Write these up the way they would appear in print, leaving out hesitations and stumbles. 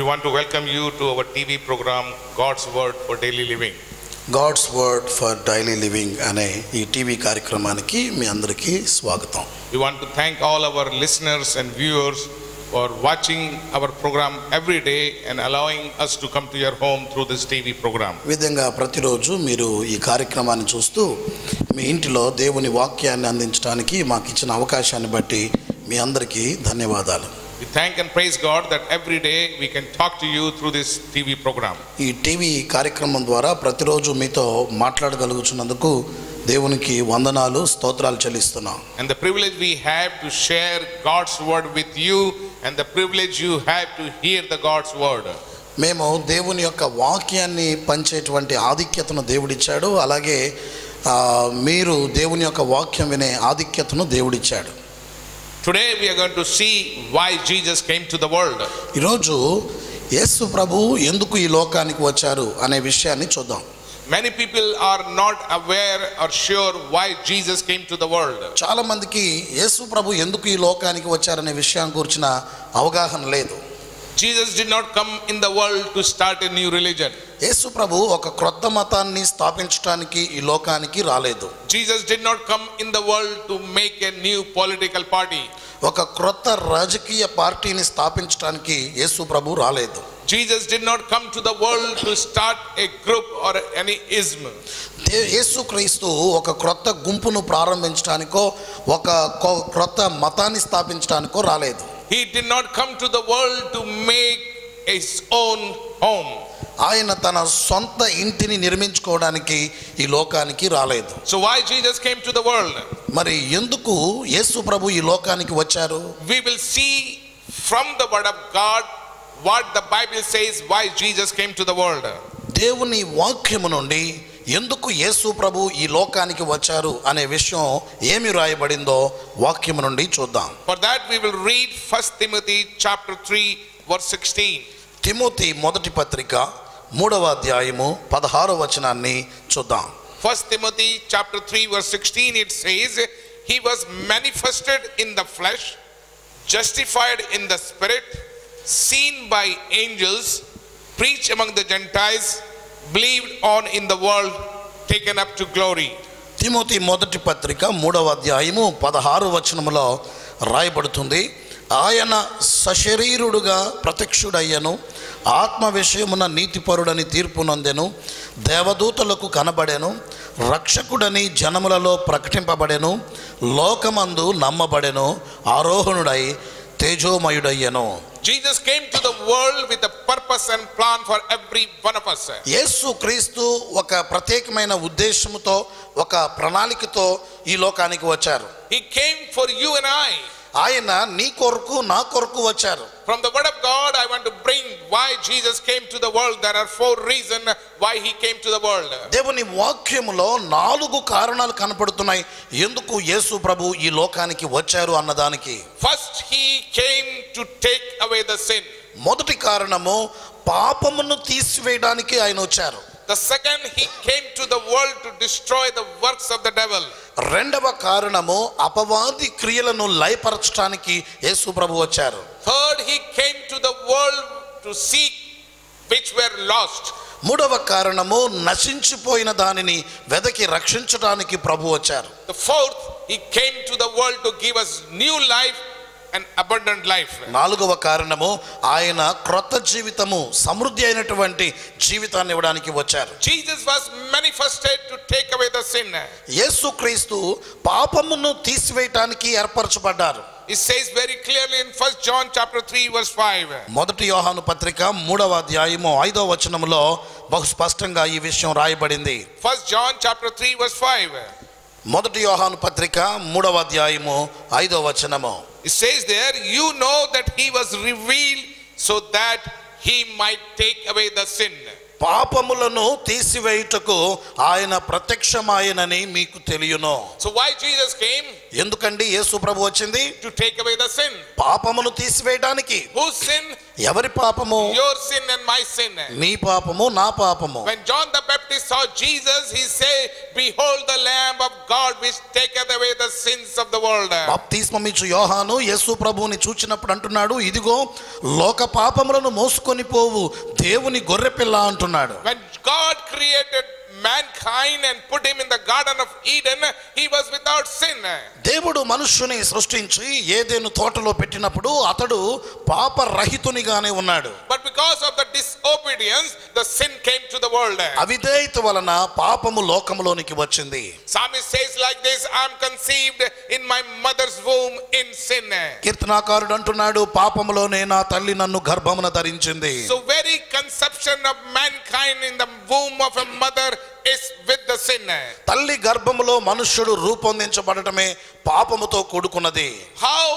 We want to welcome you to our TV program, God's Word for Daily Living. God's Word for Daily Living అనే ఈ TV కార్యక్రమానికి మీ అందరికీ స్వాగతం. We want to thank all our listeners and viewers for watching our program every day and allowing us to come to your home through this TV program. విధంగా ప్రతిరోజు మీరు ఈ కార్యక్రమాన్ని చూస్తూ మీ ఇంటిలో దేవుని వాక్యాన్ని అందించడానికి మాకు ఇచ్చిన అవకాశాన్ని బట్టి మీ అందరికీ ధన్యవాదాలు. We thank and praise God that every day we can talk to you through this TV program. ఈ టీవీ కార్యక్రమం ద్వారా ప్రతిరోజు మీతో మాట్లాడగలుగుతున్నందుకు దేవునికి వందనాలు స్తోత్రాలు చెల్లిస్తున్నాం. And the privilege we have to share God's word with you and the privilege you have to hear the God's word. మేము దేవుని యొక్క వాక్యాన్ని పంచేటువంటి ఆధిక్యతను దేవుడిచ్చాడు. అలాగే మీరు దేవుని యొక్క వాక్యం వినే ఆధిక్యతను దేవుడిచ్చాడు. Today we are going to see why Jesus came to the world. ఈరోజు యేసు ప్రభు ఎందుకు ఈ లోకానికి వచ్చారు అనే విషయాన్ని చూద్దాం. Many people are not aware or sure why Jesus came to the world. చాలా మందికి యేసు ప్రభు ఎందుకు ఈ లోకానికి వచ్చారనే విషయం గురించిన అవగాహన లేదు. Jesus did not come in the world to start a new religion. యేసు ప్రభు ఒక క్రొత్త మతాన్ని స్థాపించడానికి ఈ లోకానికి రాలేదు. Jesus did not come in the world to make a new political party. ఒక క్రొత్త రాజకీయ పార్టీని స్థాపించడానికి యేసు ప్రభు రాలేదు. Jesus did not come to the world to start a group or any ism. యేసుక్రీస్తు ఒక క్రొత్త గుంపును ప్రారంభించడానికో ఒక క్రొత్త మతాన్ని స్థాపించడానికో రాలేదు. He did not come to the world to make his own home. ఆయన తన సొంత ఇంటిని నిర్మించుకోవడానికి ఈ లోకానికి రాలేదు. So why Jesus came to the world? మరి ఎందుకు యేసు ప్రభు ఈ లోకానికి వచ్చారు? We will see from the word of God what the Bible says why Jesus came to the world. దేవుని వాక్యము నుండి ఎందుకు యేసు ప్రభు ఈ లోకానికి వచ్చారు అనే విషయం ఏమి రాయబడిందో వాక్యము నుండి చూద్దాం. For that we will read 1 Timothy chapter 3 verse 16. Timothy మొదటి పత్రిక 3వ అధ్యాయము 16వ వచనాన్ని చూద్దాం. 1 Timothy chapter 3 verse 16, it says, he was manifested in the flesh, justified in the spirit, seen by angels, preached among the Gentiles, believed on in the world, taken up to glory. Timothy మొదటి పత్రిక 3వ అధ్యాయము 16వ వచనములో రాయబడుతుంది, ఆయన సశరీరుడుగా ప్రత్యక్షుడయ్యను, ఆత్మ విషయమున నీతిపరుడని తీర్పు నొందెను, దేవదూతలకు కనబడెను, రక్షకుడని జనములలో ప్రకటింపబడెను, లోకమందు నమ్మబడెను, ఆరోహణుడై తేజోమయుడయ్యను. Jesus came to the world with a purpose and plan for every one of us. యేసు క్రీస్తు ఒక ప్రత్యేకమైన ఉద్దేశముతో ఒక ప్రణాళికతో ఈ లోకానికి వచ్చారు. He came for you and I. ఆయన నీ కొరకు నా కొరకు వచ్చారు. From the word of God I want to bring why Jesus came to the world. There are 4 reasons why he came to the world. దేవుని వాక్యములో 4 కారణాలు కనపడుతున్నాయి ఎందుకు యేసు ప్రభు ఈ లోకానికి వచ్చారు అన్నదానికి. First, he came to take away the sin. మొదటి కారణము పాపమును తీసివేయడానికి ఆయన వచ్చారు. The second, he came to the world to destroy the works of the devil. రెండవ కారణము అపవాది క్రియలను లయపరచడానికి యేసు ప్రభు వచ్చారు. Third, he came to the world to seek which were lost. మూడవ కారణము నశించిపోయిన దానిని వెదకి రక్షించడానికి ప్రభు వచ్చారు. The fourth, he came to the world to give us new life and abundant life. నాలుగవ కారణము ఆయన క్రొత్త జీవితము సమృద్ధి అయినటువంటి జీవితాన్ని ఇవ్వడానికి వచ్చారు. Jesus was manifested to take away the sin. యేసుక్రీస్తు పాపమును తీసివేయడానికి ఏర్పరచబడ్డారు. It says very clearly in 1 John chapter 3 verse 5. మొదటి యోహాను పత్రిక 3వ అధ్యాయము 5వ వచనములో బహు స్పష్టంగా ఈ విషయం రాయబడింది. 1 John chapter 3 verse 5. మొదటి యోహాను పత్రిక 3వ అధ్యాయము 5వ వచనము. It says there, you know that he was revealed so that he might take away the sin. పాపములను తీసివేయుటకు ఆయన ప్రత్యక్షమాయనని మీకు తెలియను. So why Jesus came? ఎందుకండి యేసు ప్రభు వచ్చింది? To take away the sin. పాపమును తీసివేయడానికి. Whose sin? ఎవరి పాపము? Your sin and my sin. నీ పాపము నా పాపము. When John the Baptist saw Jesus, he said, behold the Lamb of God which taketh away the sins of the world. బాప్తిస్మం ఇచ్చు యోహాను యేసు ప్రభువుని చూచినప్పుడు అంటున్నాడు, ఇదిగో లోక పాపములను మోసుకొని పోవు దేవుని గొర్రెపిల్ల అంటున్నాడు. When God created mankind and put him in the Garden of Eden, he was without sin. దేవుడు మనుష్యుని సృష్టించి ఏదెను తోటలో పెట్టినప్పుడు అతడు పాపరహితునిగానే ఉన్నాడు. But because of the disobedience, the sin came to the world. అవిధేయత వలన పాపము లోకములోనికి వచ్చింది. Psalmist says like this, I am conceived in my mother's womb in sin. కీర్తనాకారుడు అంటున్నాడు, పాపములోనే నా తల్లి నన్ను గర్భమున ధరించింది. So very conception of mankind in the womb of a mother is with the sin. తల్లి గర్భములో మనుష్యుడు రూపొందించబడటమే పాపముతో కూడుకున్నది. How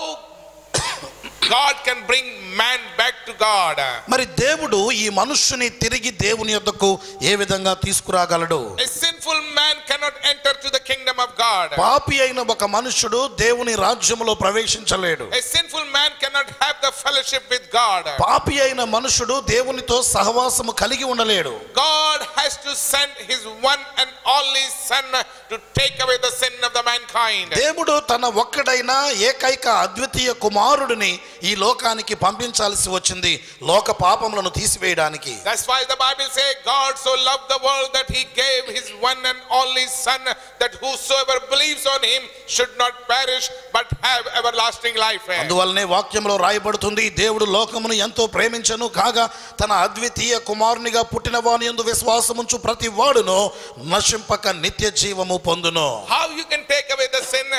God can bring man back to God? మరి దేవుడు ఈ మనుష్యుని తిరిగి దేవుని యొద్దకు ఏ విధంగా తీసుకురాగలడు? A sinful man cannot enter to the kingdom of God. పాపి అయిన ఒక మనుష్యుడు దేవుని రాజ్యములో ప్రవేశించలేడు. A sinful man cannot have the fellowship with God. పాపి అయిన మనుష్యుడు దేవునితో సహవాసము కలిగి ఉండలేడు. God has to send his one and only son to take away the sin of the mankind. దేవుడు తన ఒక్కడైన ఏకైక అద్వితీయ కుమారుడిని ఈ లోకానికి పంపించాల్సి వచ్చింది లోక పాపములను తీసివేయడానికి. That's why the Bible says God so loved the world that he gave his one and only son, that whosoever believes on him should not perish but have everlasting life. అందువల్లనే వాక్యంలో రాయబడుతుంది, దేవుడు లోకమును ఎంతో ప్రేమించెను కాగా తన అద్వితీయ కుమారునిగా పుట్టిన వాని యందు విశ్వాసముంచు ప్రతి వాడును నశింపక నిత్య జీవము పొందును. How you can take away the sin?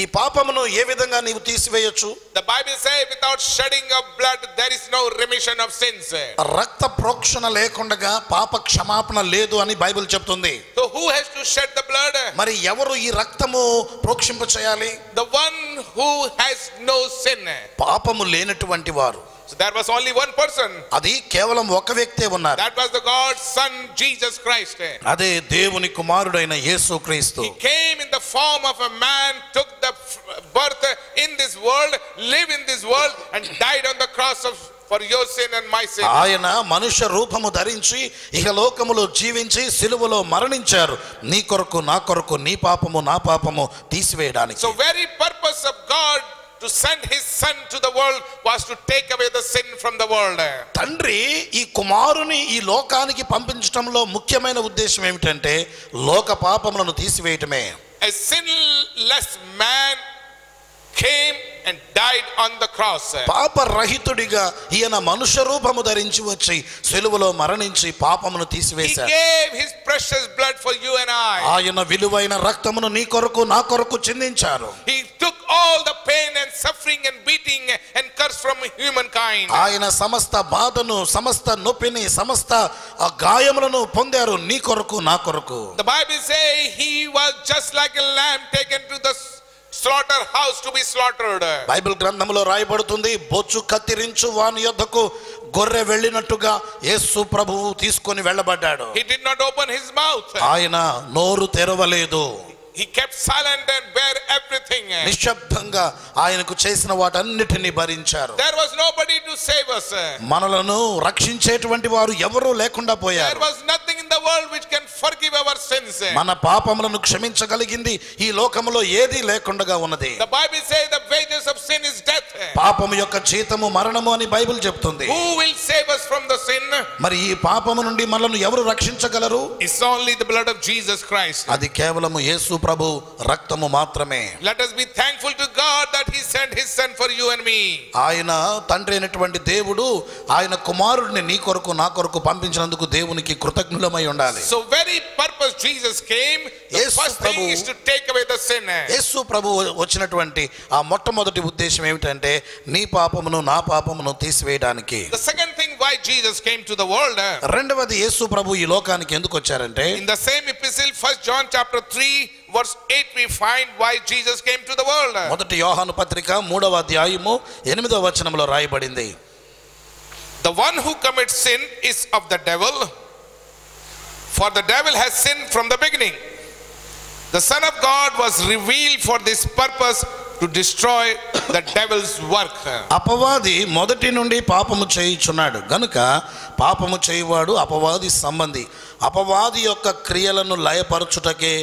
ఈ పాపమును ఏ విధంగా నీవు తీసివేయొచ్చు? The Bible says without shedding of blood there is no remission of sins. రక్త ప్రోక్షణ లేకుండా పాప క్షమాపణ లేదు అని బైబిల్ చెప్తుంది. So who has to shed the blood? మరి ఎవరు ఈ రక్తము ప్రోక్షింప చేయాలి? The one who has no sin. పాపము లేనటువంటి వారు. So there was only one person. అది కేవలం ఒక వ్యక్తే ఉన్నారు. That was the God's son Jesus Christ. అదే దేవుని కుమారుడైన యేసుక్రీస్తు. He came in the form of a man, took the birth in this world, lived in this world and died on the cross for your sin and my sin. ఆయన మనుష్య రూపము ధరించి ఇహలోకములో జీవించి సిలువలో మరణించారు నీ కొరకు నా కొరకు, నీ పాపము నా పాపము తీసివేయడానికి. So very purpose of God to send his son to the world was to take away the sin from the world. తండ్రి ఈ కుమారుని ఈ లోకానికి పంపించడంలో ముఖ్యమైన ఉద్దేశం ఏమిటంటే లోక పాపములను తీసివేయటమే. A sinless man came and died on the cross. పాపరహితుడిగా ఈయన మనుష్య రూపము ధరించి వచ్చి సిలువలో మరణించి పాపమును He తీసివేశారు. gave his precious blood for you and I. ఆయన విలువైన రక్తమును నీ కొరకు నా కొరకు చిందించారు. He took all the pain and suffering and beating and curse from humankind. ఆయన సమస్త బాధను, సమస్త నొప్పిని, సమస్త గాయములను పొందారు నీ కొరకు నా కొరకు. The Bible says he was just like a lamb taken to the slaughter house to be slaughtered. Bible గ్రంథంలో రాయబడుతుంది, బొచ్చు కత్తిరించు వాని యొద్దకు గొర్రె వెళ్ళినట్టుగా యేసు ప్రభువు తీసుకొని వెళ్ళబడ్డాడు. He did not open his mouth. ఆయన నోరు తెరవలేదు. He kept silent and bare everything. నిశ్శబ్దంగా ఆయనకు చేసిన వాటన్నిటిని భరించారు. There was nobody to save us. మనలను రక్షించేటువంటి వారు ఎవరూ లేకుండా There పోయారు. was nothing in the world which can forgive our sins. మన పాపములను క్షమించగలిగింది ఈ లోకములో ఏదీ లేకుండా ఉన్నది. The Bible says the wages of sin is death. పాపము యొక్క జీతము మరణము అని బైబిల్ చెప్తుంది. Who will save us from the sin? మరి ఈ పాపము నుండి మనల్ని ఎవరు రక్షించగలరు? It's only the blood of Jesus Christ. అది కేవలము యేసు ప్రభు రక్తము మాత్రమే. Let us be thankful to God that he sent his son for you and me. ఆయన తండ్రి అయినటువంటి దేవుడు ఆయన కుమారుడిని నీ కొరకు నా కొరకు పంపించినందుకు దేవునికి కృతజ్ఞులమై ఉండాలి. So very purpose Jesus came, the first thing is to take away the sin. యేసు ప్రభు వచ్చినటువంటి ఆ మొట్టమొదటి ఉద్దేశం ఏమిటంటే నీ పాపమును నా పాపమును తీసివేయడానికి. The second thing why Jesus came to the world, రెండవది యేసు ప్రభు ఈ లోకానికి ఎందుకు వచ్చారంటే in the same epistle 1 John chapter 3 verse 8 we find why Jesus came to the world. మొదటి యోహాను పత్రిక 3వ అధ్యాయము 8వ వచనంలో రాయబడింది, The one who commits sin is of the devil, for the devil has sinned from the beginning. The Son of God was revealed for this purpose, to destroy the devil's work. అపవాది మొదటి నుండి పాపము చేయుచున్నాడు గనుక పాపము చేయువాడు అపవాది సంబంధి. అపవాది యొక్క క్రియలను లయపరచుటకే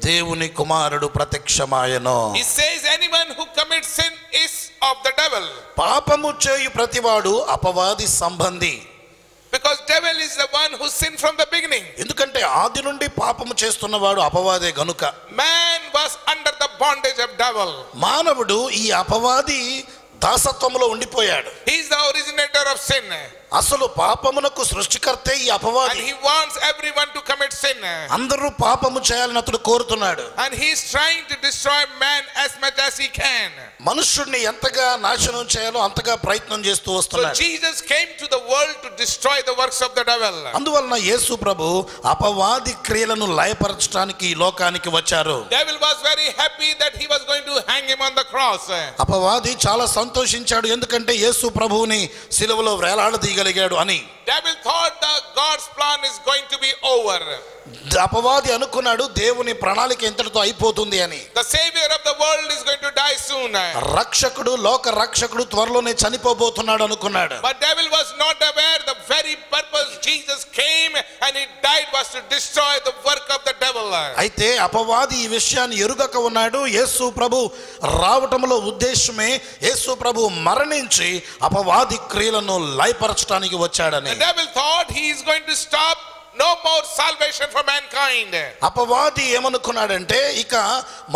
దేవుని కుమారుడు ప్రత్యక్షమాయెను. He says anyone who commits sin is of the devil. పాపము చేయు ప్రతివాడు అపవాది సంబంధి. Because devil is the one who sinned from the beginning. ఎందుకంటే ఆది నుండి పాపము చేస్తున్నవాడు అపవాదే గనుక. Man was under the bondage of devil. మానవుడు ఈ అపవాది దాసత్వములో ఉండిపోయాడు. He is the originator of sin. అసలు పాపమునకు సృష్టికర్తే ఈ And అపవాది. he wants everyone to commit sin. అందరూ పాపము చేయాలని అతడు కోరుతున్నాడు. And he is trying to destroy man as much as he can. మనుష్యుడిని ఎంతగా నాశనం చేయాలో అంతగా ప్రయత్నం చేస్తూ So వస్తున్నాడు. Jesus came to the world to destroy the works of the devil. అందువలన యేసు ప్రభు అపవాది క్రియలను లయపరచడానికి ఈ లోకానికి వచ్చారు. Devil was very happy that he was going to hang him on the cross. అపవాది చాలా సంతోషించాడు ఎందుకంటే యేసు ప్రభువుని సిలువలో వేలాడదీయగలిగాడు అని. Devil thought that God's plan is going to be over. అపవాది అనుకున్నాడు దేవుని ప్రణాళిక ఇంతటితో అయిపోతుంది అని. The savior of the world is going to die soon. రక్షకుడు లోక రక్షకుడు త్వరలోనే చనిపోబోతున్నాడు అనుకున్నాడు. But devil was not aware the very purpose Jesus came and he died was to destroy the work of the devil. అయితే అపవాది ఈ విషయాన్ని ఎరుగక ఉన్నాడు. యేసు ప్రభు రావటంలో ఉద్దేశమే యేసు ప్రభు మరణించి అపవాది క్రియలను లయపరచడానికి వచ్చాడని. The devil thought he is going to stop no more salvation for mankind. అపవాది ఏమనుకున్నాడంటే ఇక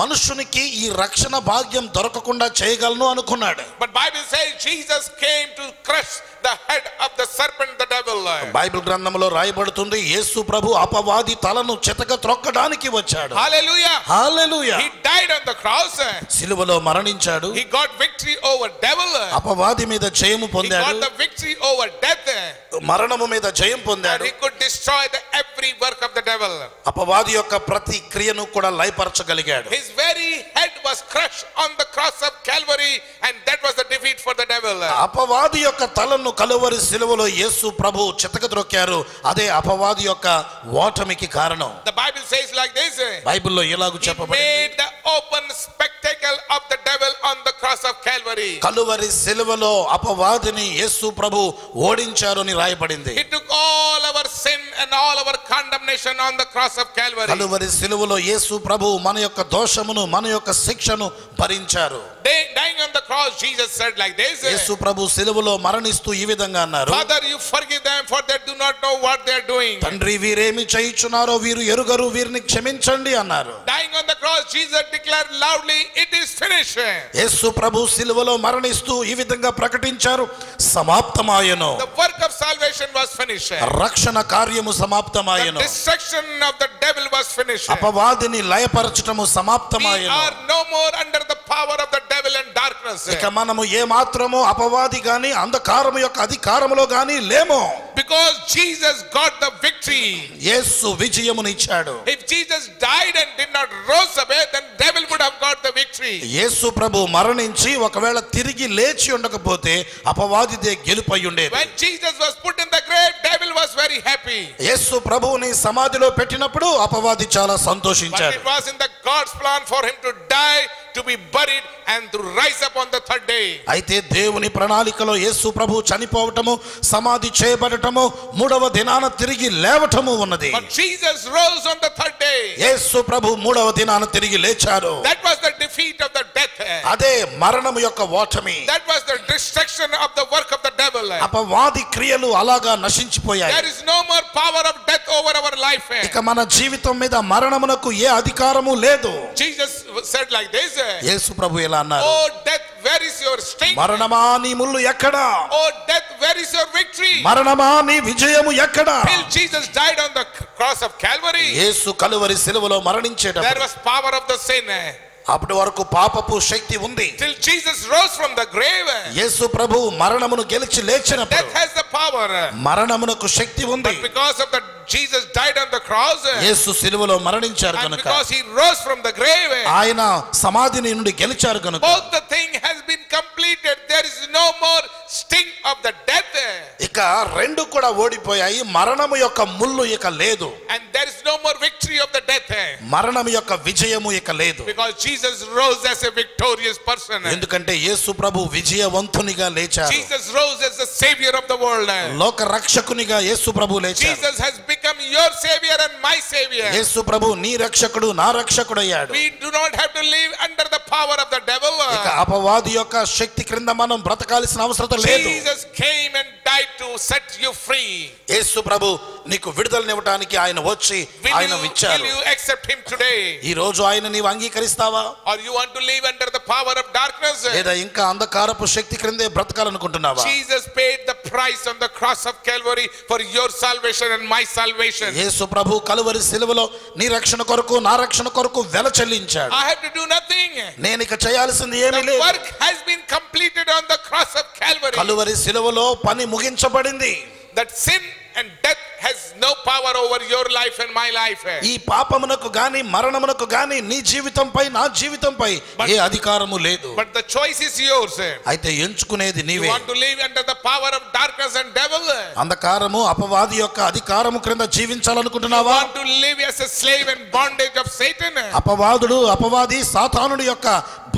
మనుషునికి ఈ రక్షణ భాగ్యం దొరకకుండా చేయగలను అనుకున్నాడు. But Bible says Jesus came to crush the head of the serpent, the devil. Bible గ్రంథంలో రాయబడుతుంది యేసు ప్రభు అపవాది తలను చితక త్రొక్కడానికి వచ్చాడు. Hallelujah. Hallelujah. He died on the cross. సిలువలో మరణించాడు. He got victory over devil. అపవాది మీద జయము He పొందాడు. got the victory over death. మరణము మీద జయం And పొందాడు. he could destroy every work of the devil. అపవాది యొక్క ప్రతి క్రియను కూడా లయపరచగలిగాడు. His very head was crushed on the cross of Calvary, and that was the defeat for the devil. అపవాది యొక్క తలను కలువరి సిలువలో యేసు ప్రభు చితకద్రొక్కారు. అదే అపవాది యొక్క ఓటమికి కారణం. The Bible says like this. బైబిల్లో ఎలాగూ He చెప్పబడింది. made the open spectacle of the devil on the cross of Calvary. Calvary సిలువలో అపవాదిని యేసు ప్రభు ఓడించారు అని రాయబడింది. He took all our sin and all our condemnation on the cross of Calvary. Calvary సిలువలో యేసు ప్రభు మన యొక్క దోషమును మన యొక్క శిక్షను భరించారు. Dying on the cross, Jesus said like this. యేసు ప్రభు సిలువలో మరణిస్తూ ఈ విధంగా అన్నారు. Father, you forgive them, for they do not know what they are doing. తండ్రి వీరేమి చేయుచున్నారో వీరు ఎరుగరు, వీరిని క్షమించండి అన్నారు. Dying on the cross, Jesus declared loudly, it is finished. యేసు ప్రభు సిలువలో మరణిస్తూ ఈ విధంగా ప్రకటించారు, సమాప్తమాయెను. The work of salvation was finished. రక్షణ కార్యము The సమాప్తమాయెను. destruction of the devil was finished. అపవాదిని లయపరచటము We సమాప్తమాయెను. are no more under the power of the devil and darkness. ఇక మనము ఏ మాత్రము అపవాది గాని అంధకారము యొక్క అధికారములో గాని లేము. Because Jesus got the victory. Yesu విజయమునిచ్చాడు. If Jesus died and did not rose away, then devil would have got the victory. యేసు ప్రభు మరణించి ఒకవేళ తిరిగి లేచి ఉండకపోతే అపవాదిదే గెలుపై ఉండేది. When Jesus was put in the grave, devil was very happy. యేసు ప్రభువుని సమాధిలో పెట్టినప్పుడు అపవాది చాలా But సంతోషించాడు. it was in the God's plan for him to die, to be buried and to rise up on the third day. అయితే దేవుని ప్రణాళికలో యేసు ప్రభు చనిపోవటము, సమాధి చేయబడటము, మూడవ దినాన తిరిగి లేవటము ఉన్నది. But Jesus rose on the third day. యేసు ప్రభు మూడవ దినాన తిరిగి లేచారు. That was the defeat of the death. అదే మరణము యొక్క ఓటమి. That was the destruction of the work of the devil. అపవాది క్రియలు అలాగా నశించిపోయాయి. There is no more power of death over our life. ఇక మన జీవితం మీద మరణమునకు ఏ అధికారము లేదు. Jesus said like this. యేసు ప్రభు ఎలా అన్నారు, Oh death, where is your sting? మరణమా నీ ముల్లు ఎక్కడా? Oh death, where is your victory? మరణమా నీ విజయము ఎక్కడా? Till Jesus died on the cross of Calvary, యేసు కలువరి సిలువలో there మరణించేటప్పుడు was power of the sin. అప్పటి వరకు పాపపు శక్తి ఉంది. Till Jesus rose from the grave, యేసు ప్రభు మరణమును గెలిచి లేచినప్పుడు death has the power. మరణమునకు శక్తి ఉంది. But because of the Jesus died on the cross, యేసు సిలువలో మరణించారు and కనుక, because he rose from the grave, ఆయన సమాధిని నుండి గెలిచారు కనుక, both the thing has been completed. There is no more sting of the death, ఇక రెండు కూడా ఓడిపోయాయి. మరణము యొక్క ముల్లు ఇక లేదు. and there is no more victory of the death. మరణం యొక్క విజయము ఇక లేదు. Because Jesus rose as a victorious person. ఎందుకంటే యేసు ప్రభు విజయవంతునిగా లేచారు. Jesus rose as the savior of the world. లోక రక్షకునిగా యేసు ప్రభు లేచారు. Jesus has become your savior and my savior. యేసు ప్రభు నీ రక్షకుడు నా రక్షకుడు అయ్యాడు. We do not have to live under the power of the devil. ఇక అపవాది యొక్క శక్తి క్రింద మనం బ్రతకాల్సిన అవసరం లేదు. Jesus came and died to set you free. యేసు ప్రభు నీకు విడుదలనివ్వడానికి ఆయన వచ్చి ఆయన ఇచ్చారు. Will you accept him today? ఈ రోజు ఆయన నీవు అంగీకరిస్తావా? Or you want to live under the power of darkness? లేదా ఇంకా అంధకారపు శక్తి క్రిందే బ్రతకాలనుకుంటున్నావా? Jesus paid the price on the cross of Calvary for your salvation and my salvation. యేసు ప్రభు కలువరి శిలువలో నీ రక్షణ కొరకు నా రక్షణ కొరకు వెల చెల్లించాడు. I have to do nothing. నేను ఇక చేయాల్సింది ఏమీ The లేదు. work has been completed on the cross of Calvary. Calvary శిలువలో పని ముగించబడింది. That sin and death has no power over your life and my life. ఈ పాపమునకు గాని మరణమునకు గాని నీ జీవితంపై నా జీవితంపై ఏ అధికారము లేదు. But the choice is yours. అయితే ఎంచుకునేది You నీవే. want to live under the power of darkness and devil? అంధకారము అపవాది యొక్క అధికారము క్రింద You జీవించాలనుకుంటున్నావా? want to live as a slave and bondage of Satan? అపవాది సాతానుడి యొక్క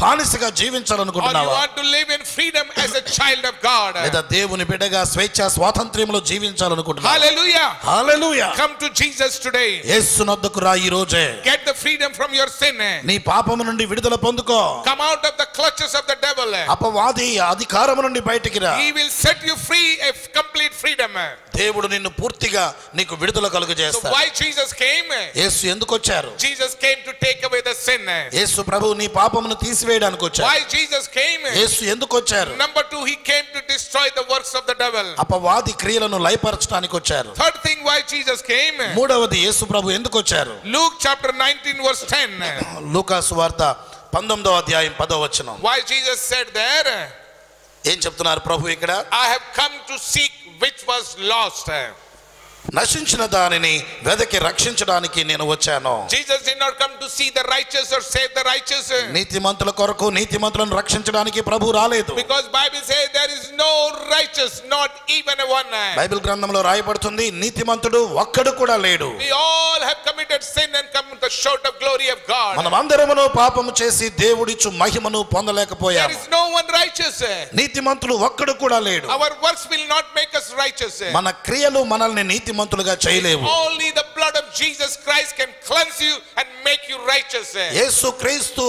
బానిసగా Or you జీవించాలనుకుంటున్నావా? want to live in freedom as a child of God? లేదా దేవుని బిడ్డగా స్వేచ్ఛ స్వాతంత్ర్యంలో జీవించాలనుకుంటున్నావా? Hallelujah. Hallelujah. Come to Jesus today. యేసునొద్దకు రా ఈ రోజే. Get the freedom from your sin. నీ పాపము నుండి విడుదల పొందుకో. Come out of the clutches of the devil. అపవాది అధికారము నుండి బయటికి రా. He will set you free, a complete freedom. దేవుడు నిన్ను పూర్తిగా నీకు విడుదల So కలుగజేస్తాడు. why Jesus came? యేసు ఎందుకు వచ్చారు? Jesus came to take away the sin. యేసు ప్రభు నీ పాపమును తీసివేయడానికి వచ్చారు. Why Jesus came? యేసు ఎందుకు వచ్చారు? Number 2, he came to destroy the works of the devil. అపవాది క్రియలను లయపరచడానికి వచ్చారు. Third thing why Jesus came. మూడవది యేసు ప్రభు ఎందుకు వచ్చారు? Luke chapter 19 verse 10. లూకా సువార్త 19వ అధ్యాయం 10వ వచనం. Why Jesus said there, ఏం చెప్తున్నారు ప్రభు ఇక్కడ? I have come to seek which was lost. నశించిన దానిని వెదకి రక్షించడానికి నేను వచ్చాను. Jesus did not come to see the righteous or save the righteous. నీతిమంతుల కొరకు నీతిమంతులను రక్షించడానికి ప్రభు రాలేదు. Because Bible says there is no righteous, not even a one. Bible గ్రంథంలో రాయబడుతుంది నీతిమంతుడు ఒక్కడు కూడా లేడు. We all have committed sin and come short of glory of God. మనమందరమును పాపము చేసి దేవుడిచ్చు మహిమను There పొందలేకపోయాము. is no one righteous. నీతిమంతుడు ఒక్కడు కూడా లేడు. Our works will not make us righteous. మన క్రియలు మనల్ని నీతిమంతులుగా చేయలేవు. Only the blood of Jesus Christ can cleanse you and make you righteous. యేసు క్రీస్తు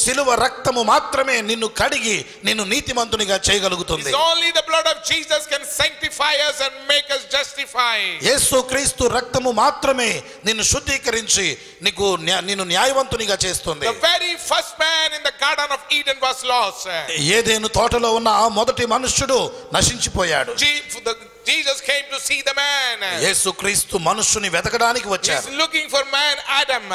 శిలువ రక్తము మాత్రమే నిన్ను కడిగి నిన్ను నీతిమంతునిగా చేయగలుగుతుంది. Only the blood of Jesus can sanctify us and make us justified. యేసు క్రీస్తు రక్తము మాత్రమే నిన్ను శుద్ధీకరించి నిన్ను న్యాయవంతునిగా చేస్తుంది. The very first man in the Garden of Eden was lost. ఏదెను తోటలో ఉన్న ఆ మొదటి మనుష్యుడు నశించిపోయాడు. Jesus came to see the man. యేసు క్రీస్తు మనుష్యుని వెతకడానికి వచ్చారు. He's looking for man Adam.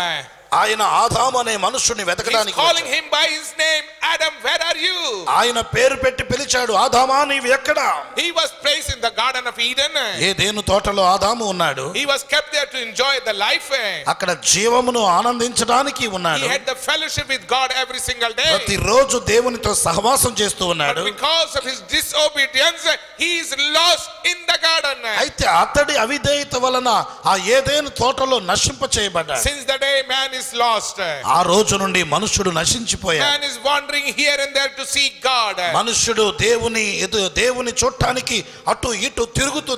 ఆయన ఆదాము అనే మనుష్యుని వెతకడానికి He's calling him by his name. Adam, where are you? ఆయన పేరు పెట్టి పిలిచాడు, ఆదామా నీవు ఎక్కడ? He was placed in the Garden of Eden. ఏదెను తోటలో ఆదాము ఉన్నాడు. He was kept there to enjoy the life. అక్కడ జీవమును ఆనందించడానికి ఉన్నాడు. He had the fellowship with God every single day. ప్రతిరోజు దేవునితో సహవాసం చేస్తూ ఉన్నాడు. But because of his disobedience, he is lost in the garden. అయితే అతడి అవిధేయత వలన ఆ ఏదెను తోటలో నశింప చేయబడ్డాడు. Since the day man is lost, ఆ రోజు నుండి మనుష్యుడు నశించిపోయాడు. man is wandering here and there to see God. మనుష్యుడు దేవుని చూడటానికి అటు ఇటు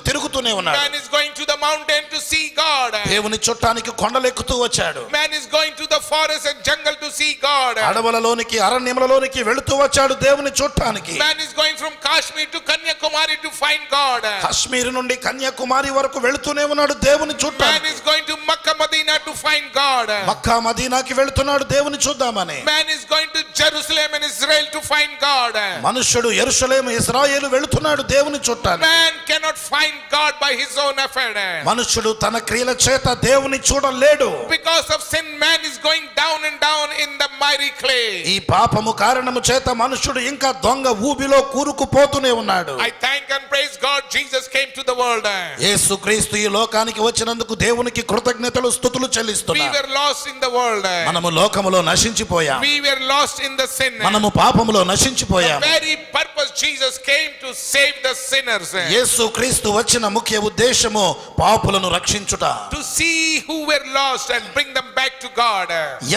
తిరుగుతూనే ఉన్నాడు. Man is going to the mountain to see God. దేవుని చూడటానికి కొండలెక్కుతూ వచ్చాడు. Man is going to the forest and jungle to see God. అడవులలోనికి అరణ్యములలోనికి వెళుతూ వచ్చాడు దేవుని చూడటానికి. Man is going from Kashmir to Kanyakumari to find God. Kashmir నుండి కన్యాకుమారి వరకు వెళుతూనే ఉన్నాడు దేవుని Man చూడటానికి. is going to Makkah, Medina to find God. మక్కా మదీనాకి వెళుతున్నాడు దేవుని చూద్దామని. Man is going to Jerusalem and Israel to find God. మనుష్యుడు యెరూషలేము ఇశ్రాయేలు వెళుతున్నాడు దేవుని చూడటానికి. Man cannot find God by his own effort. మనుష్యుడు తన క్రియల చేత దేవుని చూడలేడు. Because of sin, man is going down and down in the miry clay. ఈ పాపము కారణము చేత మనుషుడు ఇంకా దొంగ ఊబిలో కూరుకుపోతూనే ఉన్నాడు. I thank and praise God Jesus came to the world. యేసుక్రీస్తు ఈ లోకానికి వచ్చినందుకు దేవునికి కృతజ్ఞతలు స్తుతులు We చెల్లిస్తున్నాము. were lost in the world. మనము లోకములో నశించిపోయాం. We were lost in the sin. మనము పాపములో The నశించిపోయాం. very purpose Jesus came to save the sinners. యేసుక్రీస్తు వచ్చిన ముఖ్య ఉద్దేశము పాపులను రక్షించుట. To see who were lost and bring them back to God.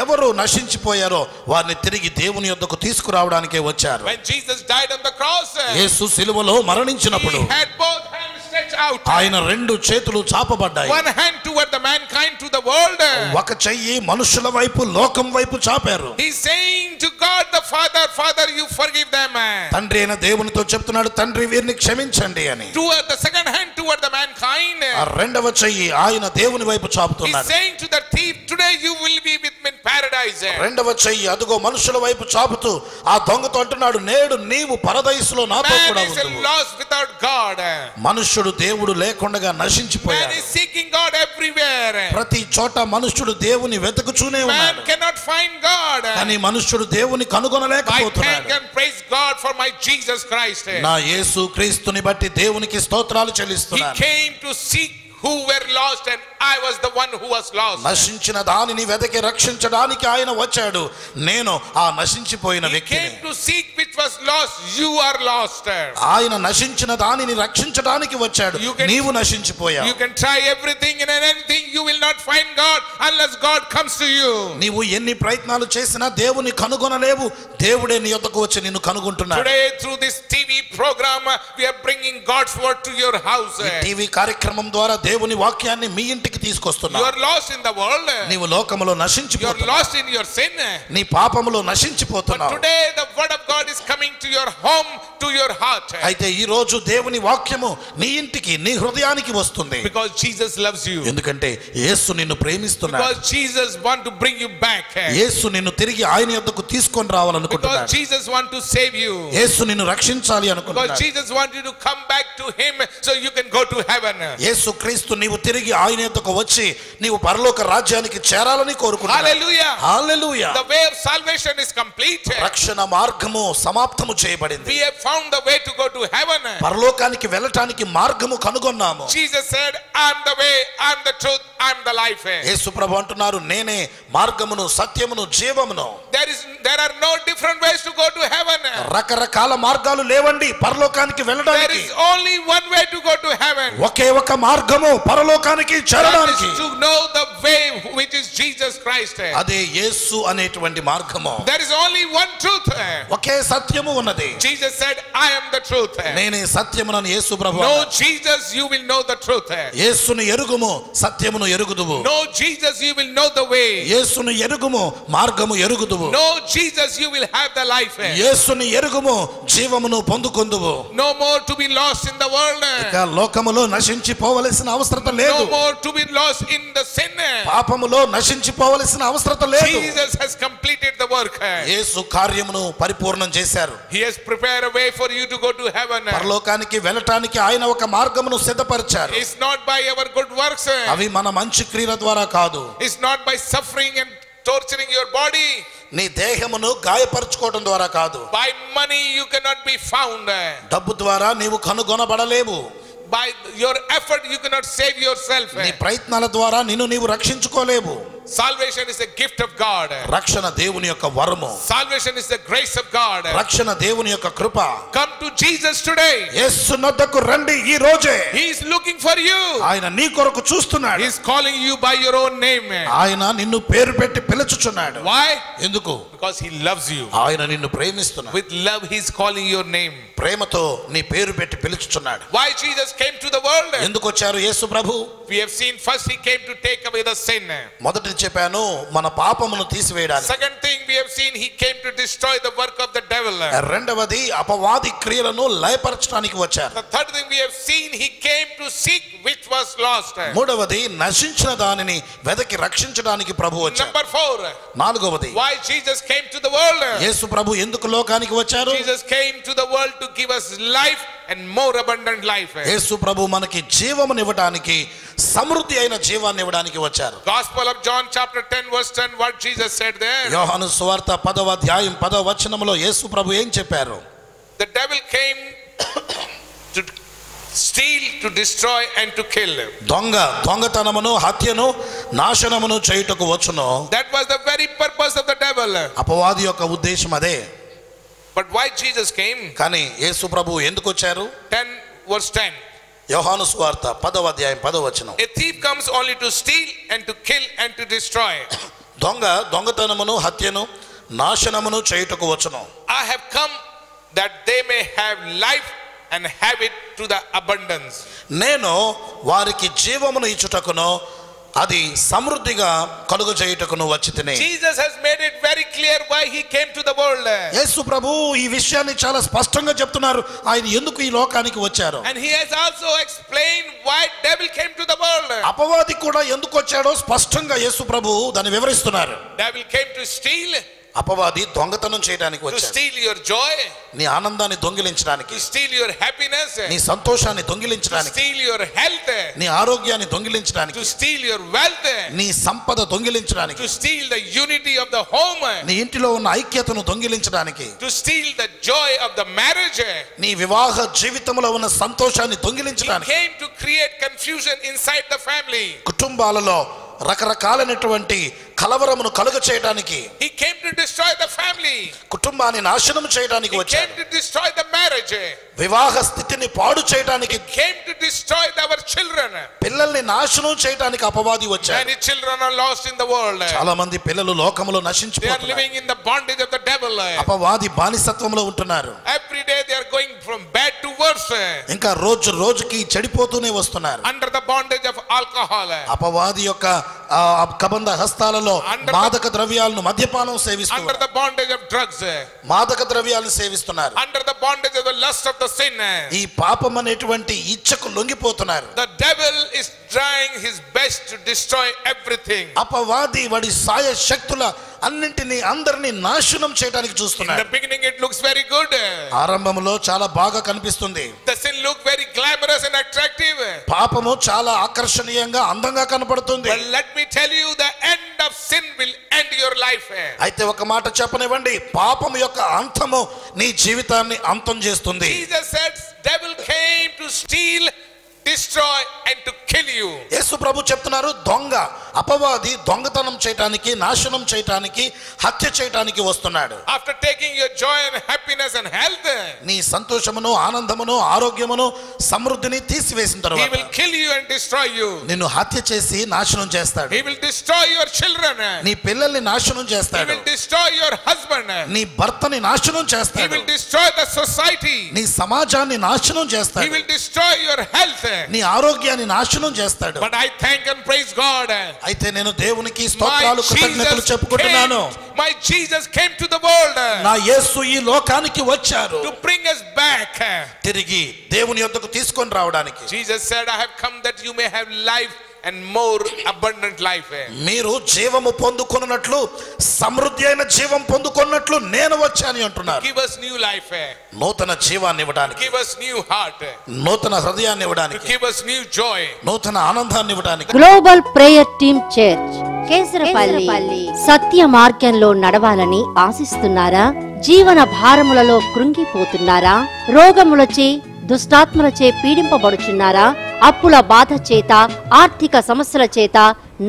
ఎవరు నశించిపోయారో వారిని తిరిగి దేవుని యొద్దకు తీసుకురావడానికే వచ్చారు. When Jesus died on the cross, యేసు సిలువలో మరణించినప్పుడు he had both hands stretched out. ఆయన రెండు చేతులు చాపబడ్డాయి. One hand toward the mankind, to the world. ఒక చెయ్యి మనుషుల వైపు లోకం వైపు చాపారు. He's saying to God the Father, Father, you forgive them. తండ్రి అయిన దేవునితో చెప్తున్నాడు, తండ్రి వీరిని క్షమించండి అని. Toward the second hand toward the mankind. ఆ రెండవ చెయ్యి ఆయన దేవుని వైపు He's చాపుతున్నాడు. saying to the thief, today you will be with me in paradise. రెండవ చెయ్యి అదుగో మనుషుల వైపు చాపుతూ ఆ దొంగతో అంటున్నాడు, నేడు నీవు పరదైసులో నాతో Man కూడా is ఉందువు. lost without God. మనుష్యుడు దేవుడు లేకుండా Man నశించిపోయాడు. is seeking God everywhere. ప్రతి చోట మనుష్యుడు దేవుని వెతుకుచూనే Man ఉన్నాడు. cannot find God. కానీ మనుష్యుడు దేవుని I కనుగొనలేకపోతున్నాడు. thank and praise God for my Jesus Christ. నా యేసు క్రీస్తుని బట్టి దేవునికి స్తోత్రాలు He చెల్లిస్తున్నాను. came to seek who were lost, and I was the one who was lost. నశించిన దానిని వెదకి రక్షించడానికి ఆయన వచ్చాడు. నేను ఆ నశించిపోయిన He వ్యక్తిని. came to seek which was lost. You are lost. ఆయన నశించిన దానిని రక్షించడానికి వచ్చాడు. You can- నీవు నశించిపోయావు. You can try everything and anything, you will not find God unless God comes to you. నీవు ఎన్ని ప్రయత్నాలు చేసినా దేవుని కనుగొనలేవు. దేవుడే నీ యొద్దకు వచ్చి నిన్ను కనుగొంటున్నాడు. Today through this TV program, we are bringing God's word to your house. ఈ టీవీ కార్యక్రమం ద్వారా దేవుని వాక్యాన్ని మీ ఇంటికి తీసుకొస్తున్నా. You are lost in the world. నీవు లోకములో You are నశించిపోతున్నావు. lost in your sin. నీ పాపములో But నశించిపోతున్నావు. today the word of God is coming to your home, to your heart. అయితే ఈ రోజు దేవుని వాక్యము నీ ఇంటికి నీ హృదయానికి వస్తుంది. Because Jesus loves you. ఎందుకంటే యేసు నిన్ను ప్రేమిస్తున్నాడు. Because Jesus want to bring you back. యేసు నిన్ను తిరిగి ఆయన యొద్దకు తీసుకొని Because రావాలనుకుంటున్నాడు. Jesus want to save you. యేసు నిన్ను రక్షించాలి Because అనుకుంటున్నాడు. Jesus want you to come back to him so you can go to heaven. యేసు క్రీస్తు నీవు తిరిగి ఆయన యొద్దకు వచ్చి నీవు పరలోక రాజ్యానికి చేరాలని కోరుకుంటున్నాడు. Hallelujah. Hallelujah. The way of salvation is complete. రక్షణ మార్గము సమాప్తము చేయబడింది. We have found the way to go to heaven. పరలోకానికి వెళ్ళటానికి మార్గము కనుగొన్నాము. Jesus said, I am the way, I am the truth, I am the life. యేసు ప్రభు అంటున్నారు, నేనే మార్గమును సత్యమును జీవమును. There are no different ways to go to heaven. రకరకాల మార్గాలు లేవండి పరలోకానికి There వెళ్ళడానికి. is only one way to go to heaven. ఒకే ఒక మార్గము పరలోకానికి That చేరడానికి. is to know the way which is Jesus Christ. అదే యేసు అనేటువంటి మార్గము. There is only one truth. ఒకే సత్యము ఉన్నది. Jesus said, I am the truth. నేనే సత్యమునని యేసు ప్రభు Know అన్నాడు. Jesus, you will know the truth. యేసును ఎరుగుము సత్యమును ఎరుగుదువు. Know Jesus, you will know the way. యేసును ఎరుగుము మార్గము ఎరుగుదువు. Know Jesus, you will have the life. యేసుని ఎరుగుము జీవమును పొందుకొందువు. No more to be lost in the world. ఇక లోకములో నశించిపోవలసిన అవసరత లేదు. No more to be lost in the sin. పాపములో నశించిపోవలసిన అవసరత లేదు. Jesus has completed the work. యేసు కార్యమును పరిపూర్ణం చేశారు. He has prepared a way for you to go to heaven. పరలోకానికి వెళ్ళటానికి ఆయన ఒక మార్గమును సిద్ధపరిచారు. It's not by our good works. అవి మన మంచి క్రియల ద్వారా కాదు. It's not by suffering and torturing your body. నీ దేహమును గాయపరచుకోవడం ద్వారా కాదు. By money you cannot be found. డబ్బు ద్వారా నీవు కనుగొనబడలేవు. By your effort you cannot save yourself. నీ ప్రయత్నాల ద్వారా నిన్ను నీవు రక్షించుకోలేవు. Salvation is a gift of God. రక్షణ దేవుని యొక్క వరము. Salvation is the grace of God. రక్షణ దేవుని యొక్క కృప. Come to Jesus today. యేసు నొద్దకు రండి ఈ రోజే. He is looking for you. ఆయన నీ కొరకు చూస్తున్నాడు. He is calling you by your own name. ఆయన నిన్ను పేరు పెట్టి పిలుచుచున్నాడు. Why? ఎందుకు? Because he loves you. ఆయన నిన్ను ప్రేమిస్తున్నాడు. With love he is calling your name. ప్రేమతో నీ పేరు పెట్టి పిలుచుచున్నాడు. Why Jesus came to the world? ఎందుకు వచ్చారు యేసు ప్రభు? We have seen first he came to take away the sin. మొదటి చెప్పాను మన పాపమును తీసివేయడానికి. Second thing we have seen he came to destroy the work of the devil. రెండవది అపవాది క్రియలను లయపరచడానికి వచ్చారు. The third thing we have seen he came to seek which was lost. మూడవది నశించిన దానిని వెదకి రక్షించడానికి ప్రభు వచ్చారు. Number 4. నాలుగవది Why Jesus came to the world? యేసు ప్రభు ఎందుకు లోకానికి వచ్చారు? Jesus came to the world to give us life and more abundant life. యేసు ప్రభు మనకి జీవమునివ్వడానికి సమృద్ధి అయిన జీవాన్ని ఇవ్వడానికి వచ్చారు. Gospel of John chapter 10 verse 10, what Jesus said there? యోహాను సువార్త 10వ అధ్యాయం 10వ వచనములో యేసు ప్రభు ఏం చెప్పారు? The devil came to steal, to destroy and to kill. దొంగతనమును హత్యను నాశనమును చేయుటకు వచ్చును. That was the very purpose of the devil. అపవాది యొక్క ఉద్దేశం అదే. But why Jesus came? కానీ యేసు ప్రభు ఎందుకు వచ్చారు? 10 verse 10. యోహాను సువార్త 10వ అధ్యాయం 10వ వచనం. A thief comes only to steal and to kill and to destroy. దొంగతనమును హత్యను నాశనమును చేయుటకు వచ్చును. I have come that they may have life and have it to the abundance. నేను వారికి జీవమును ఇచ్చుటకును అది సమృద్ధిగా కలుగ చేయుటకును వచ్చితిని. Jesus has made it very clear why he came to the world. యేసు ప్రభు ఈ విషయాన్ని చాలా స్పష్టంగా చెప్తున్నారు ఆయన ఎందుకు ఈ లోకానికి వచ్చారు. And he has also explained why devil came to the world. అపవాది కూడా ఎందుకు వచ్చాడో స్పష్టంగా యేసు ప్రభు దాన్ని వివరిస్తున్నారు. Devil came to steal. అపవాది దొంగతనం చేయడానికి To వచ్చాడు. steal your joy. నీ ఆనందాన్ని దొంగిలించడానికి. To steal your happiness. నీ సంతోషాన్ని To దొంగిలించడానికి. steal your health. నీ ఆరోగ్యాన్ని దొంగిలించడానికి. To steal your wealth. నీ సంపద దొంగిలించడానికి. To steal the unity of the home. నీ ఇంటిలో ఉన్న ఐక్యతను దొంగిలించడానికి. To steal the joy of the marriage. నీ వివాహ జీవితంలో ఉన్న సంతోషాన్ని He దొంగిలించడానికి. came to create confusion inside the family. కుటుంబాలలో రకరకాలైనటువంటి కలవరమును కలుగ చేయడానికి. He came to destroy the family. కుటుంబాన్ని నాశనం చేయడానికి He వచ్చాడు. came to destroy the marriage. వివాహ స్థితిని పాడు చేయడానికి. He came to destroy our children. పిల్లల్ని నాశనం చేయడానికి అపవాది వచ్చాడు. Many children are lost in the world. చాలా మంది పిల్లలు లోకములో They are నశించిపోతున్నారు. living in the bondage of the devil. అపవాది బానిసత్వంలో ఉంటున్నారు. Every day they are going from bad to worse. ఇంకా రోజుకి చెడిపోతూనే వస్తున్నారు. Under the bondage of alcohol. అపవాది యొక్క కబంధ హస్తాలలో మాదక ద్రవ్యాలను మద్యపానం Under సేవిస్తున్నారు. the bondage of drugs. మాదక ద్రవ్యాలను సేవిస్తున్నారు. Under the bondage of the lust of the sin. ఈ పాపం అనేటువంటి ఇచ్చకు లొంగిపోతున్నారు. The devil is trying his best to destroy everything. అపవాది వాడి సాయ శక్తుల అన్నింటినీ అందరినీ నాశనం చేయడానికి In చూస్తున్నాడు. the beginning it looks very good. ఆరంభంలో చాలా బాగా కనిపిస్తుంది. The sin looked very glamorous and attractive. పాపము చాలా ఆకర్షణీయంగా అందంగా కనపడుతుంది. But let me tell you, the end of sin will end your life. అయితే ఒక మాట చెప్పనివ్వండి, పాపం యొక్క అంతము నీ జీవితాన్ని అంతం చేస్తుంది. Jesus said, devil came to steal, destroy and to kill you. యేసు ప్రభు చెప్తున్నారు అపవాది దొంగతనం చేయడానికి, నాశనం చేయడానికి, హత్య చేయడానికి వస్తున్నాడు. After taking your joy and happiness and health, నీ సంతోషమును, ఆనందమును, ఆరోగ్యమును, సమృద్ధిని తీసివేసిన he తర్వాత will kill you and destroy you. నిన్ను హత్య చేసి నాశనం చేస్తాడు. He will destroy your children. నీ పిల్లల్ని నాశనం He చేస్తాడు. will destroy your husband. నీ భర్తని నాశనం He చేస్తాడు. will destroy the society. నీ సమాజాన్ని నాశనం He చేస్తాడు. will destroy your health. నీ ఆరోగ్యాన్ని నాశనం చేస్తాడు. But I thank and praise God. అయితే నేను దేవునికి స్తోత్రాలు, కృతజ్ఞతలు చెప్పుకుంటున్నాను. My Jesus came to the world నా యేసు ఈ లోకానికి వచ్చారు to bring us back. తిరిగి దేవుని యొద్దకు తీసుకొని రావడానికి. Jesus said, I have come that you may have life and more abundant life. మీరు జీవము పొందుకొనున్నట్లు, సమృద్ధి అయిన జీవం పొందుకొన్నట్లు నేను వచ్చాను అంటున్నారు. Give us new life. నూతన జీవాన్ని ఇవ్వడానికి, Give us new heart. నూతన హృదయాన్ని ఇవ్వడానికి, Give us new joy. నూతన ఆనందాన్ని ఇవ్వడానికి. Global prayer team church Kesarapalli సత్య మార్గంలో నడవాలని ఆశిస్తున్నారా? జీవన భారములలో కృంగిపోతున్నారా? రోగములచే, దుష్టాత్మలచే పీడింపబడుచున్నారా? అప్పుల బాధ చేత, ఆర్థిక సమస్యల చేత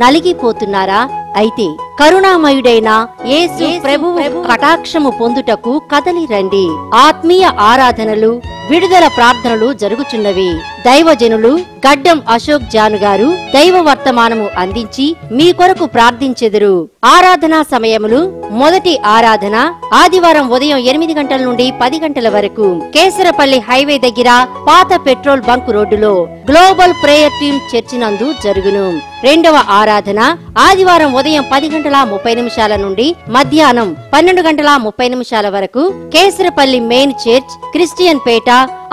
నలిగిపోతున్నారా? అయితే కరుణామయుడైన యేసు ప్రభువు కటాక్షము పొందుటకు కదలి రండి. ఆత్మీయ ఆరాధనలు, విడుదల ప్రార్థనలు జరుగుచున్నవి. దైవజనులు గడ్డం అశోక్ జాను గారు దైవ వర్తమానము అందించి మీ కొరకు ప్రార్థించెదరు. ఆరాధనా సమయములు: మొదటి ఆరాధన ఆదివారం ఉదయం 8 గంటల నుండి 10 గంటల వరకు, కేసరపల్లి హైవే దగ్గర పాత పెట్రోల్ బంక్ రోడ్డులో గ్లోబల్ ప్రేయర్ టీమ్ చర్చి నందు జరుగును. రెండవ ఆరాధన ఆదివారం ఉదయం 10:30 నుండి మధ్యాహ్నం 12:30 వరకు, కేసరపల్లి మెయిన్ చర్చ్, క్రిస్టియన్ పేట,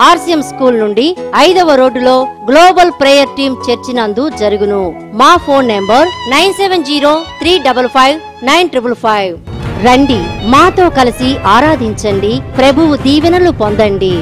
ఆర్సిఎం స్కూల్ నుండి 5వ రోడ్డులో గ్లోబల్ ప్రేయర్ టీమ్ చర్చి నందు జరుగును. మా ఫోన్ నెంబర్ 9703559555. రండి, మాతో కలిసి ఆరాధించండి, ప్రభువు దీవెనలు పొందండి.